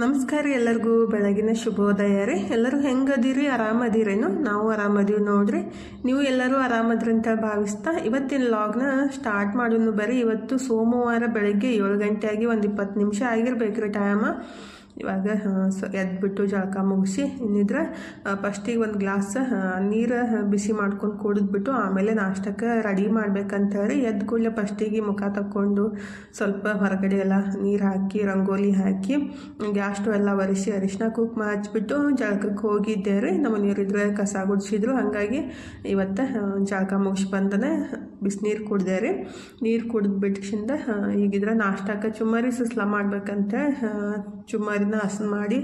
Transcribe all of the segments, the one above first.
ನಮಸ್ಕಾರ ಎಲ್ಲರಿಗೂ ಬೆಳಗಿನ ಶುಭೋದಯ ರೀ. ಎಲ್ಲರೂ ಹೆಂಗದಿರಿ? ಆರಾಮದಿರೇನು? ನಾವು ಆರಾಮದೀವಿ ನೋಡ್ರಿ. ನೀವು ಎಲ್ಲರೂ ಆರಾಮದ್ರಿ ಅಂತ ಭಾವಿಸ್ತಾ ಇವತ್ತಿನ ಲಾಗ್ನ ಸ್ಟಾರ್ಟ್ ಮಾಡೋನು ಬರ್ರಿ. ಇವತ್ತು ಸೋಮವಾರ ಬೆಳಗ್ಗೆ 7 ಗಂಟೆ ಆಗಿ ಒಂದು 20 ನಿಮಿಷ ಆಗಿರ್ಬೇಕ್ರಿ ಟೈಮ. ಇವಾಗ ಎದ್ಬಿಟ್ಟು ಜಳಕ ಮುಗಿಸಿ ಇನ್ನಿದ್ರೆ ಫಸ್ಟಿಗೆ ಒಂದು ಗ್ಲಾಸ್ ನೀರು ಬಿಸಿ ಮಾಡ್ಕೊಂಡು ಕುಡಿದ್ಬಿಟ್ಟು ಆಮೇಲೆ ನಾಷ್ಟಕ್ಕೆ ರೆಡಿ ಮಾಡ್ಬೇಕಂತ ಹೇಳಿ ಎದ್ದು ಕೂಡಲೇ ಫಸ್ಟಿಗೆ ಮುಖ ತಕ್ಕೊಂಡು ಸ್ವಲ್ಪ ಹೊರಗಡೆ ಎಲ್ಲ ನೀರು ಹಾಕಿ ರಂಗೋಲಿ ಹಾಕಿ ಗ್ಯಾಸ್ ಸ್ಟವ್ ಎಲ್ಲ ಒರೆಸಿ ಅರಿಶಿನ ಕುಂಕುಮ ಹಚ್ಬಿಟ್ಟು ಜಳಕಕ್ಕೆ ಹೋಗಿದ್ದೆ ರೀ. ನಮ್ಮ ಮನೆಯವರಿದ್ರೆ ಕಸ ಗುಡಿಸಿದ್ರು, ಹಾಗಾಗಿ ಇವತ್ತು ಜಳಕ ಮುಗಿಸಿ ಬಂದನೆ ಬಿಸಿನೀರು ಕುಡ್ದೆ ರೀ. ನೀರು ಕುಡಿದ್ಬಿಟ್ಟಿಂದ ಈಗಿದ್ರೆ ನಾಷ್ಟಕ್ಕೆ ಚುಮ್ಮರಿ ಸುಸ್ಲ ಮಾಡ್ಬೇಕಂತ ಚುಮ್ಮರಿನ ಹಸನ್ ಮಾಡಿ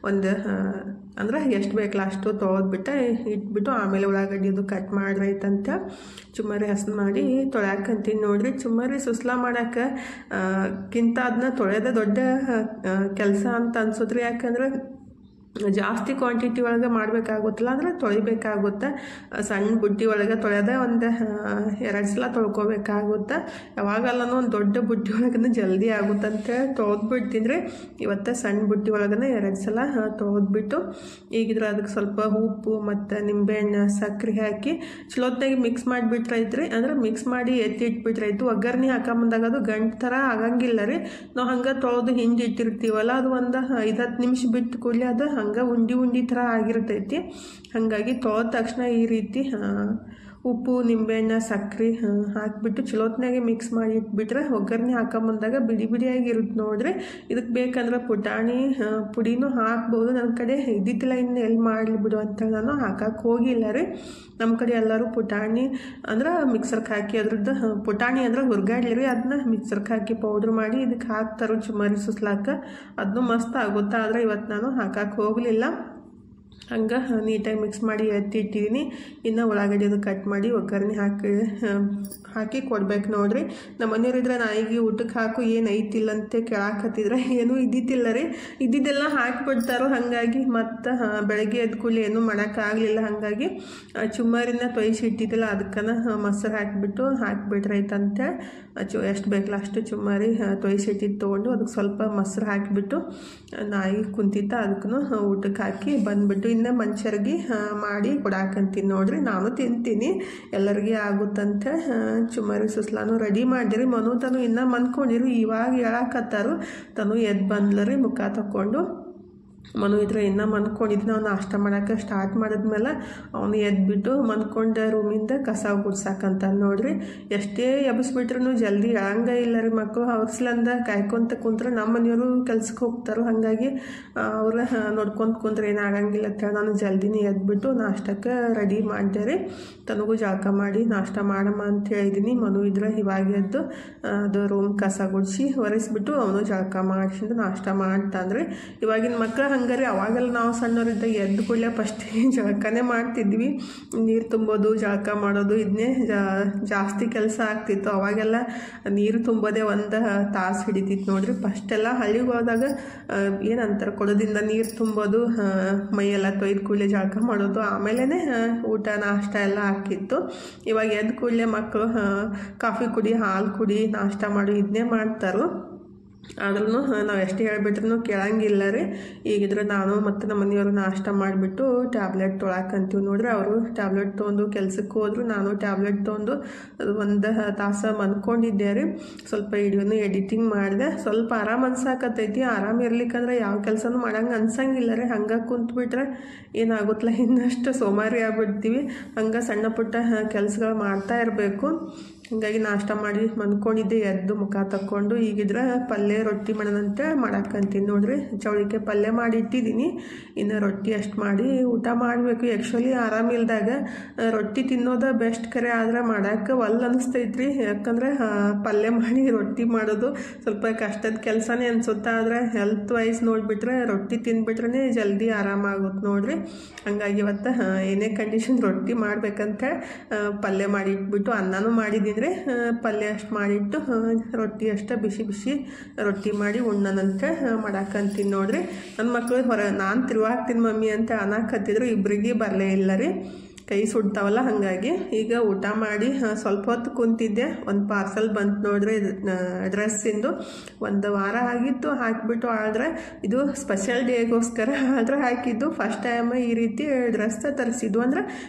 ಒಂದು ಅಂದ್ರೆ ಎಷ್ಟು ಬೇಕಲ್ಲ ಅಷ್ಟು ತೊಳೆದ್ಬಿಟ್ಟು ಇಟ್ಬಿಟ್ಟು ಆಮೇಲೆ ಉಳ್ಳಾಗಡ್ಡಿದು ಕಟ್ ಮಾಡ್ರೈತಂತ ಚುಮ್ಮರಿ ಹಸನ್ ಮಾಡಿ ತೊಳ್ಯಾಕಂತೀನಿ ನೋಡ್ರಿ. ಚುಮ್ಮರಿ ಸುಸ್ಲ ಮಾಡೋಕೆ ಕಿಂತ ಅದನ್ನ ತೊಳೆಯೋದೇ ದೊಡ್ಡ ಕೆಲಸ ಅಂತ ಅನ್ಸೋದ್ರಿ. ಯಾಕಂದ್ರೆ ಜಾಸ್ತಿ ಕ್ವಾಂಟಿಟಿ ಒಳಗೆ ಮಾಡಬೇಕಾಗುತ್ತಲ್ಲ, ಅಂದರೆ ತೊಳಿಬೇಕಾಗುತ್ತೆ. ಸಣ್ಣ ಬುಟ್ಟಿ ಒಳಗೆ ತೊಳೆಯೋದೇ ಒಂದು 2 ಸಲ ತೊಳ್ಕೊಬೇಕಾಗುತ್ತೆ. ಯಾವಾಗಲ್ಲೂ ಒಂದು ದೊಡ್ಡ ಬುಟ್ಟಿ ಒಳಗನ ಜಲ್ದಿ ಆಗುತ್ತಂತ ತೊಳೆದ್ಬಿಡ್ತೀನಿ. ಇವತ್ತು ಸಣ್ಣ ಬುಟ್ಟಿ ಒಳಗನ 2 ಸಲ ತೊಳೆದ್ಬಿಟ್ಟು ಈಗಿದ್ರೆ ಅದಕ್ಕೆ ಸ್ವಲ್ಪ ಉಪ್ಪು ಮತ್ತು ನಿಂಬೆಹಣ್ಣು ಸಕ್ಕರೆ ಹಾಕಿ ಚಲೋತ್ತಾಗಿ ಮಿಕ್ಸ್ ಮಾಡಿಬಿಟ್ರೈತ್ರಿ. ಅಂದ್ರೆ ಮಿಕ್ಸ್ ಮಾಡಿ ಎತ್ತಿಟ್ಬಿಟ್ರೈತು. ಒಗ್ಗರಣೆ ಹಾಕೊಂಬಂದಾಗ ಅದು ಗಂಟು ಥರ ಆಗಂಗಿಲ್ಲ ರೀ. ನಾವು ಹಂಗೆ ತೊಳೆದು ಹಿಂಡಿ ಇಟ್ಟಿರ್ತೀವಲ್ಲ, ಅದು ಒಂದು 5-10 ನಿಮಿಷ ಬಿಟ್ಟು ಕೂಡಲೇ ಅದು ಹಂಗೆ ಉಂಡಿ ಥರ ಆಗಿರ್ತೈತಿ. ಹಾಗಾಗಿ ತೊಳೆದ ತಕ್ಷಣ ಈ ರೀತಿ ಉಪ್ಪು ನಿಂಬೆಹಣ್ಣು ಸಕ್ಕರೆ ಹಾಕಿಬಿಟ್ಟು ಚಲೋತ್ನಾಗೆ ಮಿಕ್ಸ್ ಮಾಡಿ ಇಟ್ಬಿಟ್ರೆ ಒಗ್ಗರಣೆ ಹಾಕೊಂಬಂದಾಗ ಬಿಡಿ ಬಿಡಿಯಾಗಿರುತ್ತೆ ನೋಡ್ರಿ. ಇದಕ್ಕೆ ಬೇಕಂದ್ರೆ ಪುಟಾಣಿ ಪುಡಿನೂ ಹಾಕ್ಬೋದು. ನನ್ನ ಕಡೆ ಇದ್ದಿತ್ತಿಲ್ಲ, ಇನ್ನು ಎಲ್ಲಿ ಮಾಡಲಿ ಬಿಡು ಅಂತೇಳಿ ನಾನು ಹಾಕಕ್ಕೆ ಹೋಗಿಲ್ಲ ರೀ. ನಮ್ಮ ಕಡೆ ಎಲ್ಲರೂ ಪುಟಾಣಿ ಅಂದ್ರೆ ಮಿಕ್ಸರ್ಗೆ ಹಾಕಿ ಅದ್ರದ್ದು ಪುಟಾಣಿ ಅಂದ್ರೆ ಹುರ್ಗಾಡ್ಲಿ ರೀ, ಅದನ್ನ ಮಿಕ್ಸರ್ಗೆ ಹಾಕಿ ಪೌಡ್ರ್ ಮಾಡಿ ಇದಕ್ಕೆ ಹಾಕ್ತಾರೋ ಚುಮ್ಮರಿ ಸುಸ್ಲಾಕ. ಅದನ್ನು ಮಸ್ತ್ ಆಗುತ್ತೆ. ಆದರೆ ಇವತ್ತು ನಾನು ಹಾಕಕ್ಕೆ ಹೋಗಲಿಲ್ಲ. ಹಂಗೆ ನೀಟಾಗಿ ಮಿಕ್ಸ್ ಮಾಡಿ ಎತ್ತಿಟ್ಟಿದ್ದೀನಿ. ಇನ್ನು ಉಳ್ಳಾಗಡ್ಡಿ ಅದು ಕಟ್ ಮಾಡಿ ಒಗ್ಗರಣೆ ಹಾಕಿ ಕೊಡ್ಬೇಕು ನೋಡ್ರಿ. ನಮ್ಮ ಮನೆಯವರಿದ್ರೆ ನಾಯಿಗೆ ಊಟಕ್ಕೆ ಹಾಕು ಏನು ಐತಿಲ್ಲ ಅಂತ ಕೇಳಾಕತ್ತಿದ್ರೆ ಏನೂ ಇದ್ದಿತ್ತಿಲ್ಲ ರೀ. ಇದ್ದಿದ್ದೆಲ್ಲ ಹಾಕಿಬಿಡ್ತಾರೋ. ಹಾಗಾಗಿ ಮತ್ತು ಬೆಳಗ್ಗೆ ಎದ್ದು ಕೂಡಲೇ ಏನೂ ಮಾಡೋಕ್ಕಾಗಲಿಲ್ಲ. ಹಾಗಾಗಿ ಚುಮ್ಮರಿನ ತೊಯ್ಸಿಟ್ಟಿದ್ದಿಲ್ಲ, ಅದಕ್ಕನ ಮೊಸರು ಹಾಕಿಬಿಟ್ಟು ಹಾಕಿಬಿಟ್ರೈತಂತೆ. ಎಷ್ಟು ಬೇಕಲ್ಲ ಅಷ್ಟು ಚುಮ್ಮರಿ ತೊಯ್ಸಿಟ್ಟಿದ್ದು ತೊಗೊಂಡು ಅದಕ್ಕೆ ಸ್ವಲ್ಪ ಮೊಸರು ಹಾಕಿಬಿಟ್ಟು ನಾಯಿ ಕುಂತಿತ್ತ ಅದಕ್ಕೂ ಊಟಕ್ಕೆ ಹಾಕಿ ಬಂದುಬಿಟ್ಟು ಇನ್ನು ಮನುಷ್ಯರಿಗೆ ಮಾಡಿ ಕೊಡಾಕಂತೀನಿ ನೋಡ್ರಿ. ನಾನು ತಿಂತೀನಿ, ಎಲ್ಲರಿಗೆ ಆಗುತ್ತಂತ ಚುಮ್ಮರಿ ಸುಸ್ಲಾನು ರೆಡಿ ಮಾಡಿರಿ. ಮನು ತನು ಇನ್ನೂ ಮನ್ಕೊಂಡಿರು, ಇವಾಗ ಹೇಳಾಕತ್ತಾರು. ತನು ಎದ್ದು ಬಂದ್ಲರಿ ಮುಖ ತಕ್ಕೊಂಡು. ಮನು ಇದ್ರೆ ಇನ್ನೂ ಮನ್ಕೊಂಡಿದ್ದು. ನಾವು ನಾಷ್ಟ ಮಾಡೋಕೆ ಸ್ಟಾರ್ಟ್ ಮಾಡಿದ್ಮೇಲೆ ಅವನು ಎದ್ಬಿಟ್ಟು ಮನ್ಕೊಂಡ ರೂಮಿಂದ ಕಸ ಗುಡ್ಸಾಕಂತ ನೋಡ್ರಿ. ಎಷ್ಟೇ ಎಬ್ಬಿಸ್ಬಿಟ್ರೂ ಜಲ್ದಿ ಹೇಳಂಗ ಇಲ್ಲ ರೀ ಮಕ್ಕಳು. ಅವ್ರಸ್ಲಂದ ಕಾಯ್ಕೊಂತ ಕುಂತ್ರೆ ನಮ್ಮ ಮನೆಯವರು ಕೆಲ್ಸಕ್ಕೆ ಹೋಗ್ತಾರೋ. ಹಾಗಾಗಿ ಅವ್ರು ನೋಡ್ಕೊಂತ ಕುಂತ್ರೆ ಏನಾಗಂಗಿಲ್ಲ ಅಂತೇಳಿ ನಾನು ಜಲ್ದಿನೇ ಎದ್ಬಿಟ್ಟು ನಾಷ್ಟಕ್ಕೆ ರೆಡಿ ಮಾಡಿದೆ ರೀ. ತನಗೂ ಜಳಕ ಮಾಡಿ ನಾಷ್ಟ ಮಾಡಮ್ಮ ಅಂತ ಹೇಳಿದ್ದೀನಿ. ಮನು ಇದ್ರೆ ಇವಾಗ ಎದ್ದು ಅದು ರೂಮ್ ಕಸ ಗುಡಿಸಿ ಒರೆಸ್ಬಿಟ್ಟು ಅವನು ಜಳಕ ಮಾಡಿಸಿದ್ದು ನಾಷ್ಟ ಮಾಡ್ತಾನ್ರಿ. ಇವಾಗಿನ ಮಕ್ಕಳು ಹಂಗಾರಿ. ಅವಾಗೆಲ್ಲ ನಾವು ಸಣ್ಣವರಿದ್ದ ಎದ್ದು ಕೂಡಲೇ ಫಸ್ಟಿಗೆ ಜಳಕನೇ ಮಾಡ್ತಿದ್ವಿ. ನೀರು ತುಂಬೋದು ಜಳಕ ಮಾಡೋದು ಇದನ್ನೇ ಜಾಸ್ತಿ ಕೆಲಸ ಆಗ್ತಿತ್ತು. ಅವಾಗೆಲ್ಲ ನೀರು ತುಂಬೋದೇ ಒಂದು ತಾಸು ಹಿಡಿತಿತ್ತು ನೋಡ್ರಿ. ಫಸ್ಟೆಲ್ಲ ಹಳ್ಳಿಗೆ ಹೋದಾಗ ಏನಂತಾರೆ ಕೊಡದಿಂದ ನೀರು ತುಂಬೋದು, ಮೈಯೆಲ್ಲ ತೊಯ್ದು ಕೂಡಲೇ ಜಳಕ ಮಾಡೋದು, ಆಮೇಲೆ ಊಟ ನಾಷ್ಟ ಎಲ್ಲ ಹಾಕಿತ್ತು. ಇವಾಗ ಎದ್ದು ಕೂಡಲೇ ಮಕ್ಕಳು ಕಾಫಿ ಕುಡಿ, ಹಾಲು ಕುಡಿ, ನಾಷ್ಟ ಮಾಡು ಇದನ್ನೇ ಮಾಡ್ತಾರೋ. ಆದ್ರೂ ನಾವು ಎಷ್ಟು ಹೇಳ್ಬಿಟ್ರೂ ಕೇಳಂಗಿಲ್ಲ ರೀ. ಈಗಿದ್ರೆ ನಾನು ಮತ್ತು ನಮ್ಮ ಮನೆಯವರು ನಾಷ್ಟ ಮಾಡಿಬಿಟ್ಟು ಟ್ಯಾಬ್ಲೆಟ್ ತೊಳಕಂತೀವಿ ನೋಡ್ರಿ. ಅವರು ಟ್ಯಾಬ್ಲೆಟ್ ತೊಗೊಂಡು ಕೆಲ್ಸಕ್ಕೆ ಹೋದ್ರು, ನಾನು ಟ್ಯಾಬ್ಲೆಟ್ ತೊಗೊಂಡು 1 ತಾಸು ಮನ್ಕೊಂಡಿದ್ದೆ ರೀ. ಸ್ವಲ್ಪ ವಿಡಿಯೋನು ಎಡಿಟಿಂಗ್ ಮಾಡಿದೆ. ಸ್ವಲ್ಪ ಆರಾಮ್ ಅನ್ಸಾಕತ್ತೈತಿ. ಆರಾಮ್ ಇರ್ಲಿಕ್ಕಂದ್ರೆ ಯಾವ ಕೆಲಸನೂ ಮಾಡಂಗೆ ಅನ್ಸಂಗಿಲ್ಲ ರೀ. ಹಂಗೆ ಕುಂತ್ಬಿಟ್ರೆ ಏನಾಗುತ್ತಲ್ಲ ಇನ್ನಷ್ಟು ಸೋಮಾರಿ ಆಗ್ಬಿಡ್ತೀವಿ. ಹಂಗೆ ಸಣ್ಣ ಪುಟ್ಟ ಕೆಲಸಗಳು ಮಾಡ್ತಾ ಇರಬೇಕು. ಹಾಗಾಗಿ ನಾಷ್ಟ ಮಾಡಿ ಮನ್ಕೊಂಡಿದ್ದೆ, ಎದ್ದು ಮುಖ ತಕ್ಕೊಂಡು ಈಗಿದ್ರೆ ಪಲ್ಯ ರೊಟ್ಟಿ ಮಾಡೋದಂತೆ ಮಾಡಾಕಂತೀನಿ ನೋಡ್ರಿ. ಚೌಳಿಕಾಯಿ ಪಲ್ಯ ಮಾಡಿ ಇಟ್ಟಿದ್ದೀನಿ, ಇನ್ನು ರೊಟ್ಟಿ ಅಷ್ಟು ಮಾಡಿ ಊಟ ಮಾಡಬೇಕು. ಆ್ಯಕ್ಚುಲಿ ಆರಾಮಿಲ್ದಾಗ ರೊಟ್ಟಿ ತಿನ್ನೋದು ಬೆಸ್ಟ್ ಕರೆ, ಆದ್ರೆ ಮಾಡೋಕೆ ಒಲ್ಲ ಅನಿಸ್ತೈತ್ರಿ. ಯಾಕಂದ್ರೆ ಪಲ್ಯ ಮಾಡಿ ರೊಟ್ಟಿ ಮಾಡೋದು ಸ್ವಲ್ಪ ಕಷ್ಟದ ಕೆಲಸನೇ ಅನ್ಸುತ್ತೆ. ಆದರೆ ಹೆಲ್ತ್ ವೈಸ್ ನೋಡಿಬಿಟ್ರೆ ರೊಟ್ಟಿ ತಿಂದ್ಬಿಟ್ರೆ ಜಲ್ದಿ ಆರಾಮಾಗುತ್ತೆ ನೋಡ್ರಿ. ಹಂಗಾಗಿ ಇವತ್ತು ಏನೇ ಕಂಡೀಷನ್ ರೊಟ್ಟಿ ಮಾಡ್ಬೇಕಂತ ಪಲ್ಯ ಮಾಡಿ ಇಟ್ಬಿಟ್ಟು ಅನ್ನನೂ ಮಾಡಿದ್ದೀನಿ. ಪಲ್ಯ ಅಷ್ಟು ಮಾಡಿಟ್ಟು ರೊಟ್ಟಿ ಅಷ್ಟೇ ಬಿಸಿ ಬಿಸಿ ರೊಟ್ಟಿ ಮಾಡಿ ಉಣ್ಣನಂತ ಮಾಡಾಕಂತೀನಿ ನೋಡ್ರಿ. ನನ್ನ ಮಕ್ಕಳು ನಾನು ತಿರುವಾಗ್ತೀನಿ ಮಮ್ಮಿ ಅಂತ ಅನ್ನಕತ್ತಿದ್ರು, ಇಬ್ಬರಿಗೆ ಬರಲೇ ಇಲ್ಲ ರೀ, ಕೈ ಸುಡ್ತಾವಲ್ಲ. ಹಾಗಾಗಿ ಈಗ ಊಟ ಮಾಡಿ ಸ್ವಲ್ಪ ಹೊತ್ತು ಕುಂತಿದ್ದೆ. ಒಂದು ಪಾರ್ಸಲ್ ಬಂತು ನೋಡ್ರಿ, ಡ್ರೆಸ್ಸಿಂದು. ಒಂದು ವಾರ ಆಗಿತ್ತು ಹಾಕಿಬಿಟ್ಟು. ಆದರೆ ಇದು ಸ್ಪೆಷಲ್ ಡೇಗೋಸ್ಕರ ಆರ್ಡ್ರ್ ಹಾಕಿದ್ದು. ಫಸ್ಟ್ ಟೈಮ್ ಈ ರೀತಿ ಡ್ರೆಸ್ ತರಿಸಿದ್ದು. ಅಂದ್ರೆ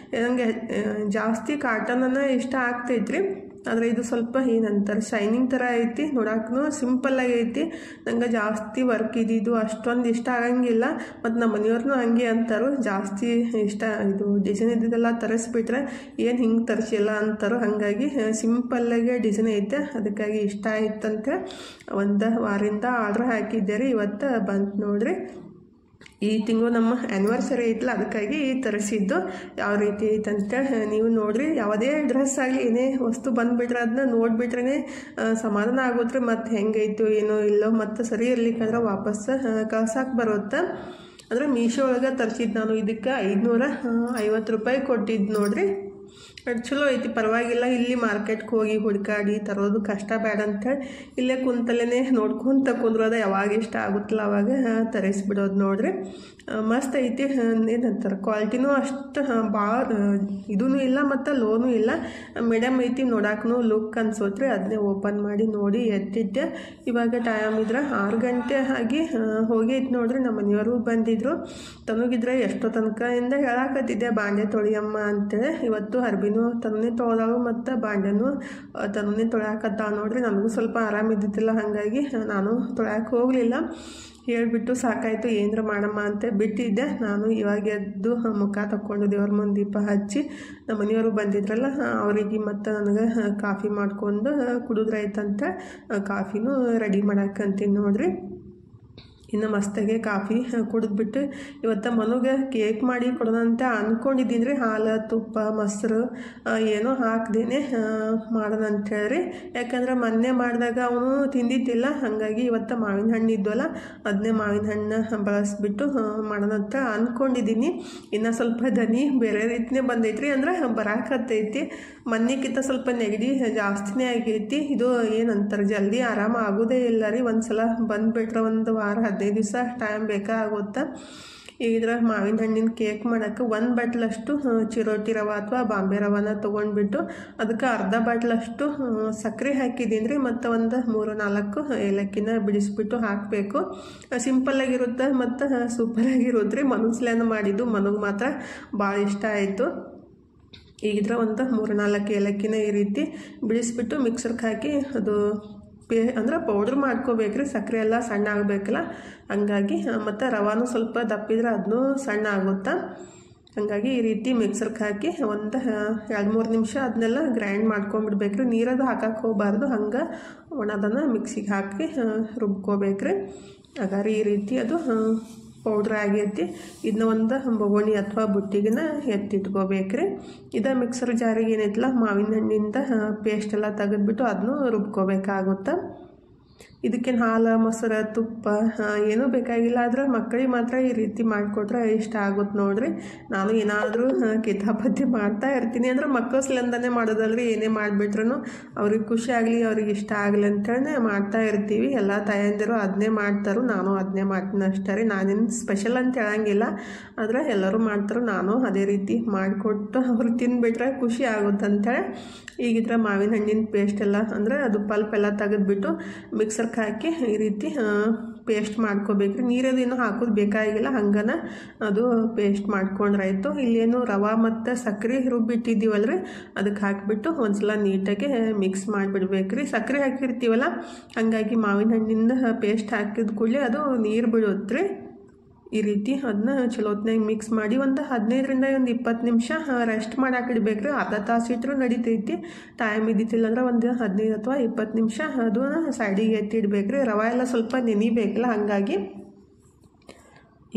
ನನಗೆ ಜಾಸ್ತಿ ಕಾಟನನ್ನು ಇಷ್ಟ ಆಗ್ತೈತ್ರಿ. ಆದರೆ ಇದು ಸ್ವಲ್ಪ ಏನಂತಾರೆ ಶೈನಿಂಗ್ ಥರ ಐತಿ, ನೋಡಕ್ಕೂ ಸಿಂಪಲ್ಲಾಗಿ ಐತಿ. ನಂಗೆ ಜಾಸ್ತಿ ವರ್ಕ್ ಇದ್ದಿದ್ದು ಅಷ್ಟೊಂದು ಇಷ್ಟ ಆಗಂಗಿಲ್ಲ. ಮತ್ತು ನಮ್ಮ ಮನೆಯವ್ರನ್ನೂ ಹಂಗೆ ಅಂತಾರು, ಜಾಸ್ತಿ ಇಷ್ಟ ಇದು ಡಿಸೈನ್ ಇದ್ದಿದ್ದೆಲ್ಲ ತರಿಸ್ಬಿಟ್ರೆ ಏನು ಹಿಂಗೆ ತರಿಸಿಲ್ಲ ಅಂತಾರು. ಹಾಗಾಗಿ ಸಿಂಪಲ್ಲಾಗೆ ಡಿಸೈನ್ ಐತೆ, ಅದಕ್ಕಾಗಿ ಇಷ್ಟ ಆಯ್ತಂತೆ ಒಂದು ವಾರದಿಂದ ಆರ್ಡ್ರ್ ಹಾಕಿದ್ದೆ ರೀ. ಇವತ್ತು ಬಂತು ನೋಡ್ರಿ. ಈ ತಿಂಗಳು ನಮ್ಮ ಆ್ಯನಿವರ್ಸರಿ ಐತಲ್ಲ, ಅದಕ್ಕಾಗಿ ತರಿಸಿದ್ದು. ಯಾವ ರೀತಿ ಐತಂತ ನೀವು ನೋಡ್ರಿ. ಯಾವುದೇ ಡ್ರೆಸ್ ಆಗಲಿ ಏನೇ ವಸ್ತು ಬಂದುಬಿಟ್ರೆ ಅದನ್ನ ನೋಡಿಬಿಟ್ರೆ ಸಮಾಧಾನ ಆಗುತ್ತೆ. ಮತ್ತು ಹೆಂಗೈತು ಏನೋ ಇಲ್ಲೋ ಮತ್ತು ಸರಿ ಇರ್ಲಿಕ್ಕಂದ್ರೆ ವಾಪಸ್ ಕಳ್ಸಕ್ಕೆ ಬರುತ್ತೆ. ಅಂದರೆ ಮೀಶೋ ಒಳಗೆ ತರಿಸಿದ್ದು ನಾನು. ಇದಕ್ಕೆ 550 ರೂಪಾಯಿ ಕೊಟ್ಟಿದ್ದು ನೋಡ್ರಿ. ಚಲೋ ಐತಿ, ಪರವಾಗಿಲ್ಲ. ಇಲ್ಲಿ ಮಾರ್ಕೆಟ್ಗೆ ಹೋಗಿ ಹುಡುಕಾಡಿ ತರೋದು ಕಷ್ಟ ಬೇಡ ಅಂತೇಳಿ ಇಲ್ಲೇ ಕುಂತಲ್ಲೇ ನೋಡ್ಕೊಂತ ಕುಂದ್ರೋದ, ಯಾವಾಗ ಇಷ್ಟ ಆಗುತ್ತಲ್ಲ ಅವಾಗ ತರಿಸ್ಬಿಡೋದು ನೋಡ್ರಿ. ಮಸ್ತ್ ಐತಿ. ಏನಂತಾರೆ ಕ್ವಾಲಿಟಿನೂ ಅಷ್ಟು ಭಾಳ ಇದೂ ಇಲ್ಲ ಮತ್ತು ಲೋನೂ ಇಲ್ಲ, ಮೀಡಿಯಮ್ ಐತಿ. ನೋಡಕ್ಕೂ ಲುಕ್ ಅನ್ಸೋತ್ರಿ. ಅದನ್ನೇ ಓಪನ್ ಮಾಡಿ ನೋಡಿ ಎತ್ತಿದ್ದೆ. ಇವಾಗ ಟೈಮ್ ಇದ್ರೆ 6 ಗಂಟೆ ಆಗಿ ಹೋಗೈತಿ ನೋಡ್ರಿ. ನಮ್ಮ ಮನೆಯವರು ಬಂದಿದ್ರು. ತನಗಿದ್ರೆ ಎಷ್ಟೋ ತನಕದಿಂದ ಹೇಳಾಕತ್ತಿದ್ದೆ ಬಾಂಡೆ ತೊಳಿಯಮ್ಮ ಅಂತೇಳಿ. ಇವತ್ತು ಅರ್ಬಿನೂ ತನ್ನೇ ತೊಳೆದಾಳು ಮತ್ತು ಬಾಂಡೆನೂ ತನ್ನೇ ತೊಳ್ಯಾಕತ್ತಾಳ ನೋಡ್ರಿ. ನನಗೂ ಸ್ವಲ್ಪ ಆರಾಮಿದ್ದಿತ್ತಿಲ್ಲ, ಹಾಗಾಗಿ ನಾನು ತೊಳ್ಯಾಕೆ ಹೋಗಲಿಲ್ಲ. ಹೇಳಿಬಿಟ್ಟು ಸಾಕಾಯಿತು, ಏನರ ಮಾಡಮ್ಮ ಅಂತ ಬಿಟ್ಟಿದ್ದೆ. ನಾನು ಇವಾಗ ಎದ್ದು ಮುಖ ತಕ್ಕೊಂಡು ದೇವ್ರ ಮುಂದೆ ದೀಪ ಹಚ್ಚಿ ನಮ್ಮ ಮನೆಯವರು ಬಂದಿದ್ರಲ್ಲ ಅವರಿಗೆ ಮತ್ತು ನನಗೆ ಕಾಫಿ ಮಾಡ್ಕೊಂಡು ಕುಡಿದ್ರಾಯ್ತಂತ ಕಾಫಿನೂ ರೆಡಿ ಮಾಡಾಕಂತೀನಿ ನೋಡ್ರಿ. ಇನ್ನು ಮಸ್ತಾಗೆ ಕಾಫಿ ಕುಡಿದ್ಬಿಟ್ಟು ಇವತ್ತು ಮನುಗೆ ಕೇಕ್ ಮಾಡಿ ಕೊಡೋಣಂತ ಅಂದ್ಕೊಂಡಿದ್ದೀನಿ ರೀ. ಹಾಲು ತುಪ್ಪ ಮೊಸರು ಏನೋ ಹಾಕ್ದೇನೆ ಮಾಡೋಣ ಅಂಥೇಳಿ. ಯಾಕಂದ್ರೆ ಮೊನ್ನೆ ಮಾಡಿದಾಗ ಅವನು ತಿಂದಿದ್ದಿಲ್ಲ, ಹಾಗಾಗಿ ಇವತ್ತು ಮಾವಿನ ಹಣ್ಣು ಇದ್ವಲ್ಲ ಅದನ್ನೇ ಮಾವಿನ ಹಣ್ಣು ಬಳಸ್ಬಿಟ್ಟು ಮಾಡೋಣಂತ ಅಂದ್ಕೊಂಡಿದ್ದೀನಿ. ಇನ್ನು ಸ್ವಲ್ಪ ದನಿ ಬೇರೆ ರೀತಿಯೇ ಬಂದೈತ್ರಿ, ಅಂದ್ರೆ ಬರಾಕತ್ತೈತಿ. ಮೊನ್ನೆಕ್ಕಿಂತ ಸ್ವಲ್ಪ ನೆಗಡಿ ಜಾಸ್ತಿನೇ ಆಗೈತಿ. ಇದು ಏನಂತಾರೆ ಜಲ್ದಿ ಆರಾಮ ಆಗೋದೇ ಇಲ್ಲ ರೀ. ಒಂದು ಸಲ ಬಂದುಬಿಟ್ರೆ ಒಂದು ವಾರ 15 ದಿವಸ ಟೈಮ್ ಬೇಕಾಗುತ್ತಾ. ಇದ್ರ ಮಾವಿನ ಹಣ್ಣಿನ ಕೇಕ್ ಮಾಡೋಕ್ಕೆ 1 ಬಾಟ್ಲಷ್ಟು ಚಿರೋಟಿ ರವೆ ಅಥವಾ ಬಾಂಬೆ ರವಾನ ತೊಗೊಂಡ್ಬಿಟ್ಟು ಅದಕ್ಕೆ ಅರ್ಧ ಬಾಟ್ಲಷ್ಟು ಸಕ್ಕರೆ ಹಾಕಿದ್ದೀನಿ ರೀ. ಮತ್ತು ಒಂದು 3-4 ಏಲಕ್ಕಿನ ಬಿಡಿಸ್ಬಿಟ್ಟು ಹಾಕಬೇಕು. ಸಿಂಪಲ್ಲಾಗಿರುತ್ತೆ ಮತ್ತು ಸೂಪರಾಗಿರುತ್ತೆ ರೀ. ಮನಸ್ಲೇನ ಮಾಡಿದ್ದು ಮನಗೆ ಮಾತ್ರ ಭಾಳ ಇಷ್ಟ ಆಯಿತು. ಈಗಿದ್ರೆ ಒಂದು 3-4 ಏಲಕ್ಕಿನ ಈ ರೀತಿ ಬಿಡಿಸ್ಬಿಟ್ಟು ಮಿಕ್ಸರ್ಗೆ ಹಾಕಿ ಅದು ಅಂದ್ರೆ ಪೌಡ್ರ್ ಮಾಡ್ಕೋಬೇಕ್ರಿ. ಸಕ್ಕರೆ ಎಲ್ಲ ಸಣ್ಣ ಆಗಬೇಕಲ್ಲ, ಹಂಗಾಗಿ ಮತ್ತು ರವಾನು ಸ್ವಲ್ಪ ದಪ್ಪಿದ್ರೆ ಅದನ್ನೂ ಸಣ್ಣ ಆಗುತ್ತಾ. ಹಾಗಾಗಿ ಈ ರೀತಿ ಮಿಕ್ಸರ್ಗೆ ಹಾಕಿ ಒಂದು 2-3 ನಿಮಿಷ ಅದನ್ನೆಲ್ಲ ಗ್ರೈಂಡ್ ಮಾಡ್ಕೊಂಡ್ಬಿಡ್ಬೇಕ್ರಿ. ನೀರದು ಹಾಕಕ್ಕೆ ಹೋಗಬಾರ್ದು, ಹಂಗೆ ಒಣದನ್ನು ಮಿಕ್ಸಿಗೆ ಹಾಕಿ ರುಬ್ಕೋಬೇಕ್ರಿ. ಹಾಗಾದ್ರೆ ಈ ರೀತಿ ಅದು ಪೌಡ್ರ್ ಆಗೈತಿ. ಇದನ್ನ ಒಂದು ಬೊಗೋಣಿ ಅಥವಾ ಬುಟ್ಟಿಗೆನ ಎತ್ತಿಟ್ಕೋಬೇಕ್ರಿ. ಇದು ಮಿಕ್ಸರ್ ಜಾರಿಗೆ ಏನೈತಲ್ಲ ಮಾವಿನ ಹಣ್ಣಿಂದ ಪೇಸ್ಟ್ ಎಲ್ಲ ತೆಗೆದ್ಬಿಟ್ಟು ಅದನ್ನು ರುಬ್ಕೋಬೇಕಾಗುತ್ತೆ. ಇದಕ್ಕೇನು ಹಾಲು ಮೊಸರು ತುಪ್ಪ ಏನೂ ಬೇಕಾಗಿಲ್ಲ. ಆದ್ರೆ ಮಕ್ಕಳಿಗೆ ಮಾತ್ರ ಈ ರೀತಿ ಮಾಡಿಕೊಟ್ರೆ ಇಷ್ಟ ಆಗುತ್ತೆ ನೋಡ್ರಿ. ನಾನು ಏನಾದರೂ ಕಿತಾಪತಿ ಮಾಡ್ತಾ ಇರ್ತೀನಿ. ಅಂದ್ರೆ ಮಕ್ಕಳು ಸಲಿಂದನೇ ಮಾಡೋದಲ್ರಿ, ಏನೇ ಮಾಡಿಬಿಟ್ರೂ ಅವ್ರಿಗೆ ಖುಷಿ ಆಗಲಿ ಅವ್ರಿಗೆ ಇಷ್ಟ ಆಗಲಿ ಅಂತೇಳಿ ಮಾಡ್ತಾ ಇರ್ತೀವಿ. ಎಲ್ಲ ತಾಯಂದಿರು ಅದನ್ನೇ ಮಾಡ್ತಾರೋ, ನಾನು ಅದನ್ನೇ ಮಾಡ್ತೀನಿ ಅಷ್ಟೇ ರೀ. ನಾನೇನು ಸ್ಪೆಷಲ್ ಅಂತ ಹೇಳಂಗಿಲ್ಲ, ಆದರೆ ಎಲ್ಲರೂ ಮಾಡ್ತಾರೋ ನಾನು ಅದೇ ರೀತಿ ಮಾಡಿಕೊಟ್ಟು ಅವ್ರು ತಿಂದುಬಿಟ್ರೆ ಖುಷಿ ಆಗುತ್ತೆ ಅಂತೇಳಿ. ಈಗಿದ್ರೆ ಮಾವಿನ ಹಣ್ಣಿನ ಪೇಸ್ಟ್ ಎಲ್ಲ ಅಂದರೆ ಅದು ಪಲ್ಪ್ ಎಲ್ಲ ತೆಗೆದ್ಬಿಟ್ಟು ಮಿಕ್ಸರ್ಗೆ ಹಾಕಿ ಈ ರೀತಿ ಪೇಸ್ಟ್ ಮಾಡ್ಕೋಬೇಕ್ರಿ. ನೀರದೇನು ಹಾಕೋದು ಬೇಕಾಗಿಲ್ಲ, ಹಂಗನ ಅದು ಪೇಸ್ಟ್ ಮಾಡ್ಕೊಂಡ್ರಾಯ್ತು. ಇಲ್ಲೇನು ರವೆ ಮತ್ತು ಸಕ್ಕರೆ ರುಬ್ಬಿಟ್ಟಿದ್ದೀವಲ್ರಿ ಅದಕ್ಕೆ ಹಾಕಿಬಿಟ್ಟು ಒಂದ್ಸಲ ನೀಟಾಗಿ ಮಿಕ್ಸ್ ಮಾಡಿಬಿಡ್ಬೇಕ್ರಿ. ಸಕ್ಕರೆ ಹಾಕಿರ್ತೀವಲ್ಲ, ಹಾಗಾಗಿ ಮಾವಿನ ಹಣ್ಣಿಂದ ಪೇಸ್ಟ್ ಹಾಕಿದ ಕೂಡಲೇ ಅದು ನೀರು ಬಿಡುತ್ತೆ ರೀ. ಈ ರೀತಿ ಅದನ್ನ ಚಲೋತ್ನಾಗ ಮಿಕ್ಸ್ ಮಾಡಿ ಒಂದು 15ರಿಂದ 20 ನಿಮಿಷ ರೆಸ್ಟ್ ಮಾಡಕ್ಕೆ ಇಡಬೇಕ್ರಿ. ಅರ್ಧ ತಾಸು ಇಟ್ಟರು ನಡೀತೈತಿ. ಟೈಮ್ ಇದ್ದಿತ್ತಿಲ್ಲ ಅಂದ್ರೆ ಒಂದು 15 ಅಥವಾ 20 ನಿಮಿಷ ಅದನ್ನ ಸೈಡಿಗೆ ಎತ್ತಿ ಇಡಬೇಕ್ರಿ. ರವೆ ಎಲ್ಲ ಸ್ವಲ್ಪ ನೆನಿಬೇಕಲ್ಲ, ಹಾಗಾಗಿ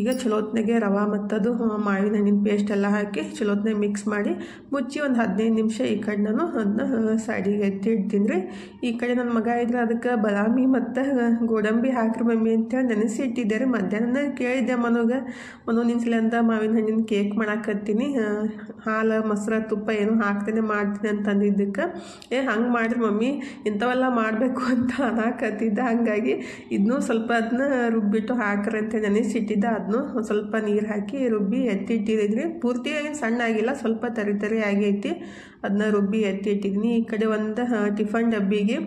ಈಗ ಚಲೋತ್ನಾಗೆ ರವೆ ಮತ್ತದು ಮಾವಿನ ಹಣ್ಣಿನ ಪೇಸ್ಟ್ ಎಲ್ಲ ಹಾಕಿ ಚಲೋತ್ನಾಗ ಮಿಕ್ಸ್ ಮಾಡಿ ಮುಚ್ಚಿ ಒಂದು 15 ನಿಮಿಷ ಈ ಕಡೆ ನಾನು ಅದನ್ನ ಸೈಡಿಗೆ ಎತ್ತಿ ಇಡ್ತೀನಿ ರೀ. ಈ ಕಡೆ ನನ್ನ ಮಗ ಇದ್ರೆ ಅದಕ್ಕೆ ಬಾದಾಮಿ ಮತ್ತು ಗೋಡಂಬಿ ಹಾಕ್ರಿ ಮಮ್ಮಿ ಅಂತೇಳಿ ನೆನೆಸಿ ಇಟ್ಟಿದ್ದೆ ರೀ. ಮಧ್ಯಾಹ್ನ ಕೇಳಿದ್ದೆ ಮನು ನಿನ್ಸಲಿ ಅಂತ ಮಾವಿನ ಹಣ್ಣಿನ ಕೇಕ್ ಮಾಡಾಕತ್ತೀನಿ, ಹಾಲು ಮೊಸರು ತುಪ್ಪ ಏನು ಹಾಕ್ತೇನೆ ಮಾಡ್ತೀನಿ ಅಂತಂದಿದ್ದಕ್ಕೆ ಹಂಗೆ ಮಾಡಿರಿ ಮಮ್ಮಿ ಇಂಥವೆಲ್ಲ ಮಾಡಬೇಕು ಅಂತ ಅನ್ನಕತ್ತಿದ್ದೆ. ಹಾಗಾಗಿ ಇದನ್ನೂ ಸ್ವಲ್ಪ ಅದನ್ನ ರುಬ್ಬಿಟ್ಟು ಹಾಕ್ರಿ ಅಂತ ನೆನೆಸಿಟ್ಟಿದ್ದೆ. ಅದನ್ನು ಸ್ವಲ್ಪ ನೀರು ಹಾಕಿ ರುಬ್ಬಿ ಎತ್ತಿಟ್ಟಿದ್ರಿ. ಪೂರ್ತಿ ಸಣ್ಣ ಆಗಿಲ್ಲ, ಸ್ವಲ್ಪ ತರಿ ಆಗೈತಿ. ಅದನ್ನ ರುಬ್ಬಿ ಎತ್ತಿಟ್ಟಿದ್ದೀನಿ. ಈ ಕಡೆ ಒಂದು ಟಿಫನ್ ಡಬ್ಬಿಗೆ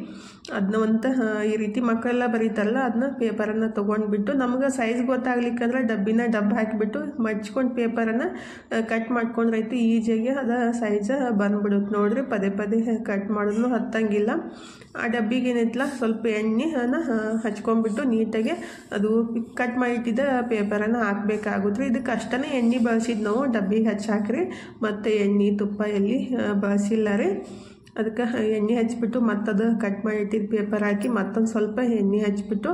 ಅದನ್ನ ಈ ರೀತಿ ಮಕ್ಕಳೆಲ್ಲ ಬರೀತಾರಲ್ಲ ಅದನ್ನ ಪೇಪರನ್ನು ತೊಗೊಂಡ್ಬಿಟ್ಟು ನಮ್ಗೆ ಸೈಜ್ ಗೊತ್ತಾಗ್ಲಿಕ್ಕಂದ್ರೆ ಡಬ್ಬ ಹಾಕಿಬಿಟ್ಟು ಮಡ್ಚ್ಕೊಂಡು ಪೇಪರನ್ನು ಕಟ್ ಮಾಡ್ಕೊಂಡ್ರೈತು. ಈಜಿಯಾಗಿ ಅದು ಸೈಜ್ ಬಂದ್ಬಿಡುತ್ತೆ ನೋಡ್ರಿ. ಪದೇ ಕಟ್ ಮಾಡೋದು ಹತ್ತಂಗಿಲ್ಲ. ಆ ಡಬ್ಬಿಗೆ ಏನೈತಲ್ಲ ಸ್ವಲ್ಪ ಎಣ್ಣೆನ ಹಚ್ಕೊಂಡ್ಬಿಟ್ಟು ನೀಟಾಗಿ ಅದು ಕಟ್ ಮಾಡಿಟ್ಟಿದ್ದ ಪೇಪರನ್ನು ಹಾಕ್ಬೇಕಾಗುತ್ತೆ. ಇದಕ್ಕೆ ಅಷ್ಟೇ ಎಣ್ಣೆ ಬಳಸಿದ್ದು ನಾವು ಡಬ್ಬಿಗೆ ಹಚ್ಚಾಕ್ರಿ. ಮತ್ತು ಎಣ್ಣೆ ತುಪ್ಪ ಎಲ್ಲಿ ಬಳಸಿಲ್ಲ ರೀ. ಅದಕ್ಕೆ ಎಣ್ಣೆ ಹಚ್ಬಿಟ್ಟು ಮತ್ತದು ಕಟ್ ಮಾಡಿಟ್ಟಿದ್ದು ಪೇಪರ್ ಹಾಕಿ ಮತ್ತೊಂದು ಸ್ವಲ್ಪ ಎಣ್ಣೆ ಹಚ್ಬಿಟ್ಟು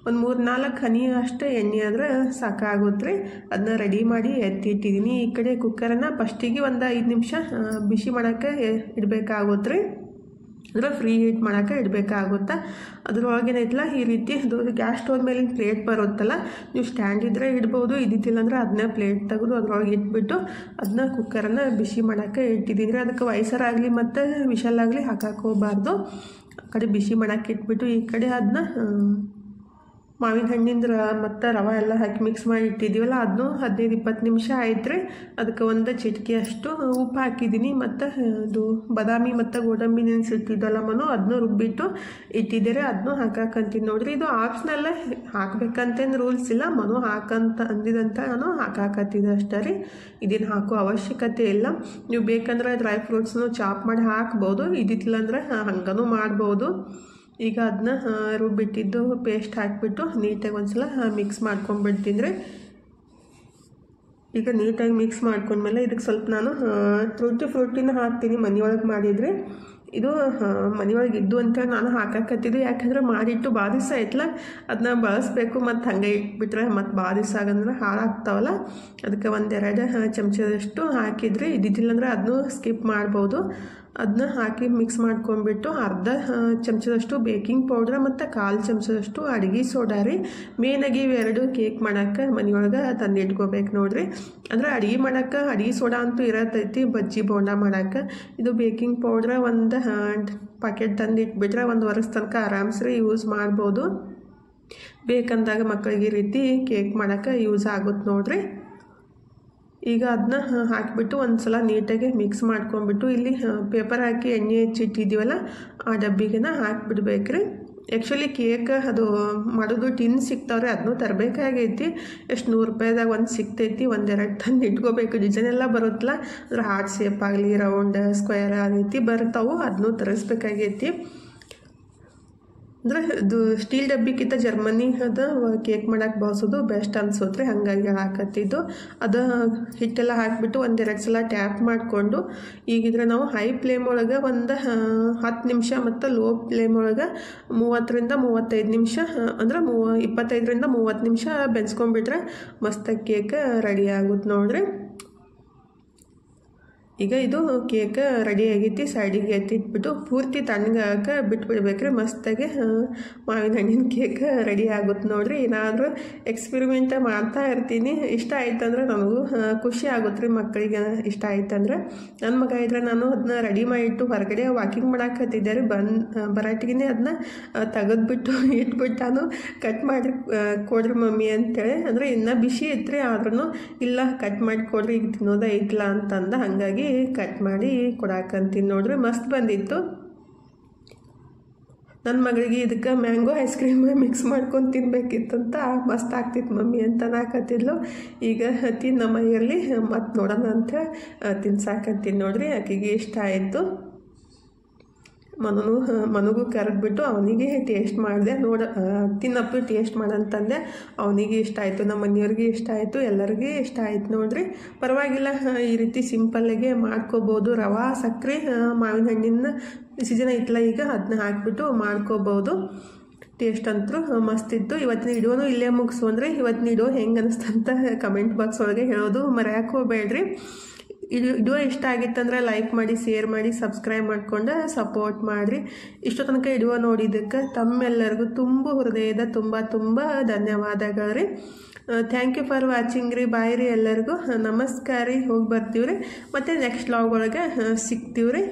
ಒಂದು 3-4 ಹನಿ ಅಷ್ಟು ಎಣ್ಣೆ ಆದರೆ ಸಾಕಾಗುತ್ತೆ ರೀ. ಅದನ್ನ ರೆಡಿ ಮಾಡಿ ಎತ್ತಿಟ್ಟಿದ್ದೀನಿ. ಈ ಕಡೆ ಕುಕ್ಕರನ್ನು ಫಸ್ಟಿಗೆ ಒಂದು 5 ನಿಮಿಷ ಬಿಸಿ ಮಾಡೋಕ್ಕೆ ಇಡಬೇಕಾಗುತ್ತೆ ರೀ. ಅಂದ್ರೆ ಫ್ರೀ ಹೀಟ್ ಮಾಡೋಕ್ಕೆ ಇಡಬೇಕಾಗುತ್ತಾ. ಅದ್ರೊಳಗೇನೈತಲ್ಲ ಈ ರೀತಿ ಅದು ಗ್ಯಾಸ್ ಸ್ಟೋವ್ ಮೇಲಿನ ಪ್ಲೇಟ್ ಬರುತ್ತಲ್ಲ, ನೀವು ಸ್ಟ್ಯಾಂಡ್ ಇದ್ದರೆ ಇಡ್ಬೋದು, ಇದ್ದಿದ್ದಿಲ್ಲ ಅಂದ್ರೆ ಅದನ್ನ ಪ್ಲೇಟ್ ತೆಗೆದು ಅದ್ರೊಳಗೆ ಇಟ್ಬಿಟ್ಟು ಅದನ್ನ ಕುಕ್ಕರನ್ನು ಬಿಸಿ ಮಾಡೋಕ್ಕೆ ಇಟ್ಟಿದ್ದೀನಿ. ಅದಕ್ಕೆ ವಯಸ್ಸರಾಗಲಿ ಮತ್ತು ವಿಷಲಾಗಲಿ ಹಾಕಕ್ಕೆ ಹೋಗಬಾರ್ದು. ಆ ಕಡೆ ಬಿಸಿ ಮಾಡೋಕ್ಕೆ ಇಟ್ಬಿಟ್ಟು ಈ ಕಡೆ ಅದನ್ನ ಮಾವಿನ ಹಣ್ಣಿಂದ ಮತ್ತು ರವೆ ಎಲ್ಲ ಹಾಕಿ ಮಿಕ್ಸ್ ಮಾಡಿ ಇಟ್ಟಿದ್ದೀವಲ್ಲ ಅದನ್ನು 15-20 ನಿಮಿಷ ಆಯ್ತು ರೀ. ಅದಕ್ಕೆ ಒಂದು ಚಿಟಿಕೆ ಅಷ್ಟು ಉಪ್ಪು ಹಾಕಿದ್ದೀನಿ. ಮತ್ತು ಅದು ಬಾದಾಮಿ ಮತ್ತು ಗೋಡಂಬಿ ನೆನೆಸಿಟ್ಟಿದ್ದಲ್ಲ ಅದನ್ನು ರುಬ್ಬಿಟ್ಟು ಇಟ್ಟಿದ್ದೀರಿ. ಅದನ್ನು ಹಾಕಂತೀನಿ ನೋಡ್ರಿ. ಇದು ಆಪ್ಷನಲ್ಲ, ಹಾಕ್ಬೇಕಂತೇನು ರೂಲ್ಸ್ ಇಲ್ಲ. ಹಾಕಂತ ಅಂದಿದಂತ ನಾನು ಹಾಕಾಕತ್ತಿದ್ದೆ ಅಷ್ಟೇ ರೀ. ಇದನ್ನು ಹಾಕೋ ಅವಶ್ಯಕತೆ ಇಲ್ಲ. ನೀವು ಬೇಕಂದ್ರೆ ಡ್ರೈ ಫ್ರೂಟ್ಸ್ನು ಚಾಪ್ ಮಾಡಿ ಹಾಕ್ಬೋದು, ಇದಿತ್ತಿಲ್ಲ ಅಂದ್ರೆ ಹಂಗನೂ ಮಾಡ್ಬೋದು. ಈಗ ಅದನ್ನ ರುಬ್ಬಿಟ್ಟಿದ್ದು ಪೇಸ್ಟ್ ಹಾಕಿಬಿಟ್ಟು ನೀಟಾಗಿ ಒಂದ್ಸಲ ಮಿಕ್ಸ್ ಮಾಡ್ಕೊಂಡ್ಬಿಡ್ತೀನಿ ರೀ. ಈಗ ನೀಟಾಗಿ ಮಿಕ್ಸ್ ಮಾಡ್ಕೊಂಡ್ಮೇಲೆ ಇದಕ್ಕೆ ಸ್ವಲ್ಪ ನಾನು ಫ್ರೂಟಿನ ಹಾಕ್ತೀನಿ. ಮನೆಯೊಳಗೆ ಮಾಡಿದರೆ ಇದು ಮನೆಯೊಳಗೆ ಇದ್ದು ಅಂತ ನಾನು ಹಾಕಕತ್ತಿದ್ದು. ಯಾಕಂದ್ರೆ ಮಾಡಿಟ್ಟು ಭಾಳ ದಿವಸ ಆಯ್ತಲ್ಲ, ಅದನ್ನ ಬಳಸಬೇಕು. ಮತ್ತು ಹಂಗೆ ಇಟ್ಬಿಟ್ರೆ ಮತ್ತು ಭಾಳ ದಿವಸ ಆಗಂದ್ರೆ ಹಾಳಾಗ್ತಾವಲ್ಲ. ಅದಕ್ಕೆ 1-2 ಚಮಚದಷ್ಟು ಹಾಕಿದ್ರಿ. ಇದ್ದಿದ್ದಿಲ್ಲ ಅಂದ್ರೆ ಅದನ್ನು ಸ್ಕಿಪ್ ಮಾಡ್ಬೋದು. ಅದನ್ನ ಹಾಕಿ ಮಿಕ್ಸ್ ಮಾಡ್ಕೊಂಡ್ಬಿಟ್ಟು ಅರ್ಧ ಚಮಚದಷ್ಟು ಬೇಕಿಂಗ್ ಪೌಡ್ರ್ ಮತ್ತು 1/4 ಚಮಚದಷ್ಟು ಅಡುಗೆ ಸೋಡಾ ರೀ. ಮೇನಾಗಿ ಇವೆರಡು ಕೇಕ್ ಮಾಡೋಕ್ಕೆ ಮನೆಯೊಳಗೆ ತಂದಿಟ್ಕೋಬೇಕು ನೋಡ್ರಿ. ಅಂದ್ರೆ ಅಡುಗೆ ಮಾಡೋಕ್ಕೆ ಅಡುಗೆ ಸೋಡಾ ಅಂತೂ ಇರತೈತಿ ಬಜ್ಜಿ ಬೋಂಡ ಮಾಡೋಕ್ಕೆ. ಇದು ಬೇಕಿಂಗ್ ಪೌಡ್ರ್ ಒಂದು ಪ್ಯಾಕೆಟ್ ತಂದಿಟ್ಬಿಟ್ರೆ 1 ವರ್ಷ ತನಕ ಆರಾಮ್ಸರಿ ಯೂಸ್ ಮಾಡ್ಬೋದು. ಬೇಕಂದಾಗ ಮಕ್ಕಳಿಗೆ ಈ ರೀತಿ ಕೇಕ್ ಮಾಡೋಕ್ಕೆ ಯೂಸ್ ಆಗುತ್ತೆ ನೋಡ್ರಿ. ಈಗ ಅದನ್ನ ಹಾಕಿಬಿಟ್ಟು ಒಂದು ಸಲ ನೀಟಾಗಿ ಮಿಕ್ಸ್ ಮಾಡ್ಕೊಂಡ್ಬಿಟ್ಟು ಇಲ್ಲಿ ಪೇಪರ್ ಹಾಕಿ ಎಣ್ಣೆ ಹೆಚ್ಚಿಟ್ಟಿದ್ದೀವಲ್ಲ ಆ ಡಬ್ಬಿಗೆನ ಹಾಕಿಬಿಡ್ಬೇಕ್ರಿ. ಆ್ಯಕ್ಚುಲಿ ಕೇಕ್ ಅದು ಮಾಡೋದು ಟಿನ್ ಸಿಗ್ತಾವ್ರಿ, ಅದನ್ನೂ ತರಬೇಕಾಗೈತಿ. ಎಷ್ಟು 100 ರೂಪಾಯಿದಾಗ ಒಂದು ಸಿಗ್ತೈತಿ. 1-2 ತಂದು ಇಟ್ಕೋಬೇಕು. ಡಿಸೈನ್ ಎಲ್ಲ ಬರುತ್ತಲ್ಲ, ಅದ್ರ ಹಾರ್ಟ್ ಶೇಪ್ ಆಗಲಿ ರೌಂಡ್ ಸ್ಕ್ವೇರ್ ಆ ರೀತಿ ಬರ್ತಾವೆ, ಅದನ್ನೂ ತರಿಸ್ಬೇಕಾಗೈತಿ. ಅಂದ್ರೆ ಇದು ಸ್ಟೀಲ್ ಡಬ್ಬಿಕ್ಕಿಂತ ಜರ್ಮನಿ ಅದು ಕೇಕ್ ಮಾಡೋಕೆ ಬಳಸೋದು ಬೆಸ್ಟ್ ಅನ್ಸೋದ್ರಿ. ಹಾಗಾಗಿ ಹಾಕತ್ತಿದ್ದು ಅದು ಹಿಟ್ಟೆಲ್ಲ ಹಾಕಿಬಿಟ್ಟು 1-2 ಸಲ ಟ್ಯಾಪ್ ಮಾಡಿಕೊಂಡು ಈಗಿದ್ರೆ ನಾವು ಹೈ ಫ್ಲೇಮ್ ಒಳಗೆ ಒಂದು 10 ನಿಮಿಷ ಮತ್ತು ಲೋ ಫ್ಲೇಮ್ ಒಳಗೆ 30ರಿಂದ 35 ನಿಮಿಷ ಅಂದ್ರೆ 25ರಿಂದ 30 ನಿಮಿಷ ಬೆನ್ಸ್ಕೊಂಡ್ಬಿಟ್ರೆ ಮಸ್ತಾಗಿ ಕೇಕ್ ರೆಡಿ ಆಗುತ್ತೆ ನೋಡ್ರಿ. ಈಗ ಇದು ಕೇಕ್ ರೆಡಿ ಆಗೈತಿ. ಸೈಡಿಗೆ ಎತ್ತಿಟ್ಬಿಟ್ಟು ಪೂರ್ತಿ ತಣ್ಣಗಾಗಕ್ಕೆ ಬಿಟ್ಬಿಡ್ಬೇಕ್ರಿ. ಮಸ್ತಾಗಿ ಮಾವಿನ ಹಣ್ಣಿನ ಕೇಕ್ ರೆಡಿ ಆಗುತ್ತೆ ನೋಡ್ರಿ. ಏನಾದರೂ ಎಕ್ಸ್ಪೆರಿಮೆಂಟ್ ಮಾಡ್ತಾ ಇರ್ತೀನಿ. ಇಷ್ಟ ಆಯ್ತಂದ್ರೆ ನನಗೂ ಖುಷಿ ಆಗುತ್ತೆ ರೀ. ಮಕ್ಕಳಿಗೆ ಇಷ್ಟ ಆಯ್ತಂದ್ರೆ. ನನ್ನ ಮಗ ಇದ್ರೆ ನಾನು ಅದನ್ನ ರೆಡಿ ಮಾಡಿಟ್ಟು ಹೊರಗಡೆ ವಾಕಿಂಗ್ ಮಾಡಾಕತ್ತಿದ್ದೆ ರೀ. ಬರಾಟಿಗೆ ಅದನ್ನ ತೆಗೆದ್ಬಿಟ್ಟು ಇಟ್ಬಿಟ್ಟು ನಾನು ಕಟ್ ಮಾಡಿ ಕೊಡ್ರಿ ಮಮ್ಮಿ ಅಂತೇಳಿ. ಅಂದರೆ ಇನ್ನೂ ಬಿಸಿ ಇತ್ತು ಆದ್ರೂ ಇಲ್ಲ ಕಟ್ ಮಾಡಿ ಕೊಡ್ರಿ, ಈಗ ತಿನ್ನೋದ ಐತ್ಲ ಅಂತಂದ. ಹಾಗಾಗಿ ಕಟ್ ಮಾಡಿ ಕೊಡಾಕಂತೀನಿ ನೋಡ್ರಿ. ಮಸ್ತ್ ಬಂದಿತ್ತು. ನನ್ನ ಮಗಳಿಗೆ ಇದಕ್ಕೆ ಮ್ಯಾಂಗೋ ಐಸ್ ಕ್ರೀಮ್ ಮಿಕ್ಸ್ ಮಾಡ್ಕೊಂಡು ತಿನ್ಬೇಕಿತ್ತಂತ ಮಸ್ತ್ ಆಗ್ತಿತ್ತು ಮಮ್ಮಿ ಅಂತ ನಾಕತ್ತಿದ್ಲು. ಈಗ ತಿನ್ನಮ್ಮ ಇರಲಿ ಮತ್ತು ನೋಡೋಣ ಅಂತ ತಿನ್ಸಾಕಂತೀನಿ ನೋಡ್ರಿ. ಆಕೆಗೆ ಇಷ್ಟ ಆಯಿತು. ಮನಗೂ ಕರೆದ್ಬಿಟ್ಟು ಅವನಿಗೆ ಟೇಸ್ಟ್ ಮಾಡಿದೆ. ತಿನ್ನಪ್ಪು ಟೇಸ್ಟ್ ಮಾಡಂತಂದೆ. ಅವನಿಗೆ ಇಷ್ಟ ಆಯಿತು, ನಮ್ಮ ಮನೆಯವ್ರಿಗೆ ಇಷ್ಟ ಆಯಿತು, ಎಲ್ಲರಿಗೂ ಇಷ್ಟ ಆಯ್ತು ನೋಡ್ರಿ. ಪರವಾಗಿಲ್ಲ, ಈ ರೀತಿ ಸಿಂಪಲ್ಲಾಗೆ ಮಾಡ್ಕೋಬೋದು. ರವೆ, ಸಕ್ಕರೆ, ಮಾವಿನ ಹಣ್ಣಿನ ಸೀಸನ್ ಐತಲ್ಲ ಈಗ, ಅದನ್ನ ಹಾಕಿಬಿಟ್ಟು ಮಾಡ್ಕೋಬೋದು. ಟೇಸ್ಟ್ ಅಂತೂ ಮಸ್ತಿತ್ತು. ಇವತ್ತಿನ ವಿಡಿಯೋನು ಇಲ್ಲೇ ಮುಗಿಸು. ಇವತ್ತಿನ ವಿಡಿಯೋ ಹೆಂಗೆ ಅನಿಸ್ತಂತ ಕಮೆಂಟ್ ಬಾಕ್ಸ್ ಒಳಗೆ ಹೇಳೋದು ಮರೆಯೋಕೆ ಹೋಗಬೇಡ್ರಿ. ವಿಡಿಯೋ ಇಷ್ಟ ಆಗಿತ್ತಂದ್ರೆ ಲೈಕ್ ಮಾಡಿ, ಶೇರ್ ಮಾಡಿ, ಸಬ್ಸ್ಕ್ರೈಬ್ ಮಾಡ್ಕೊಂಡು ಸಪೋರ್ಟ್ ಮಾಡಿರಿ. ಇಷ್ಟು ತನಕ ವಿಡಿಯೋ ನೋಡಿದ್ದಕ್ಕೆ ತಮ್ಮೆಲ್ಲರಿಗೂ ಹೃದಯದ ತುಂಬ ಧನ್ಯವಾದಗಳು ರೀ. ಥ್ಯಾಂಕ್ ಯು ಫಾರ್ ವಾಚಿಂಗ್ ರೀ. ಬಾಯ್ ರೀ ಎಲ್ಲರಿಗೂ. ನಮಸ್ಕಾರ ರೀ. ಹೋಗಿ ಬರ್ತೀವಿ ರೀ. ಮತ್ತು ನೆಕ್ಸ್ಟ್ ವ್ಲಾಗ್ ಒಳಗೆ ಸಿಗ್ತೀವಿ ರೀ.